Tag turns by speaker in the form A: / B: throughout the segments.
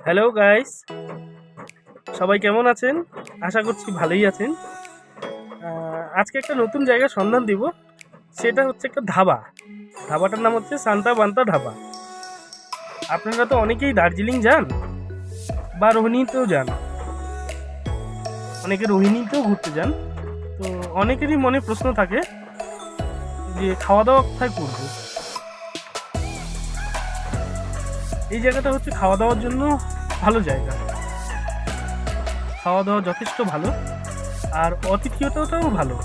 A: Hello guys, সবাই কেমন আছেন? আশা করছি ভালোই আছেন। আজকে একটা নতুন জায়গার সন্ধান দিব। সেটা হচ্ছে একটা ধাবা। ধাবাটার নাম হচ্ছে সান্তা বান্তা ধাবা। আপনারা তো অনেকেই দার্জিলিং যান বা রোহিণীতেও যান, অনেকে রোহিণীতেও ঘুরতে যান। তো অনেকেরই মনে প্রশ্ন থাকে যে খাওয়া দাওয়া কোথায় করবো। এই জায়গাটা হচ্ছে খাওয়া দাওয়ার জন্য ভালো জায়গা। খাওয়া দাওয়া যথেষ্ট ভালো, আর আতিথেয়তাটাও ভালো।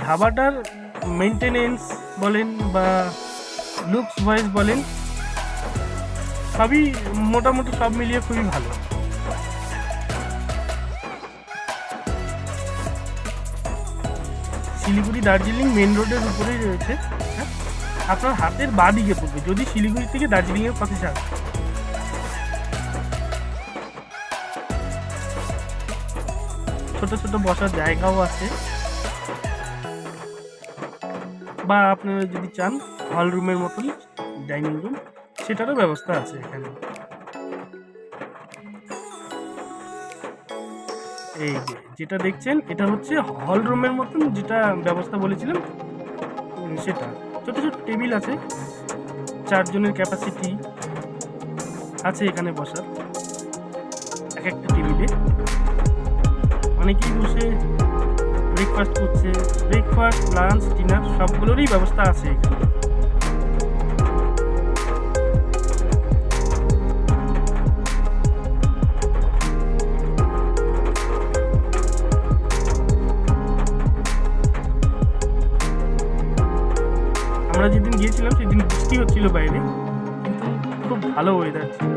A: ধাবাটার মেনটেনেন্স বলেন বা লুকস ওয়াইজ বলেন, সবই মোটামুটি সব মিলিয়ে খুবই ভালো। শিলিগুড়ি দার্জিলিং মেন রোডের উপরেই রয়েছে। হ্যাঁ, আপনার হাতের বাঁ দিকে পড়বে যদি শিলিগুড়ি থেকে দার্জিলিংয়ের পথে যান। ছোট ছোট বসার জায়গাও আছে, বা আপনারা যদি চান হল রুমের মতন ডাইনিং রুম, সেটারও ব্যবস্থা আছে এখানে। এই যে যেটা দেখছেন এটা হচ্ছে হল রুমের মতন, যেটা ব্যবস্থা বলেছিলাম সেটা। ছোট ছোট টেবিল আছে, 4 জনের ক্যাপাসিটি আছে এখানে বসার। এক একটা টেবিলে অনেকেই বসে ব্রেকফাস্ট করছে। ব্রেকফাস্ট, লাঞ্চ, ডিনার সবগুলোরই ব্যবস্থা আছে এখানে। আমরা যেদিন গিয়েছিলাম সেদিন বৃষ্টি হচ্ছিল বাইরে, কিন্তু খুব ভালো ওয়েদার ছিল।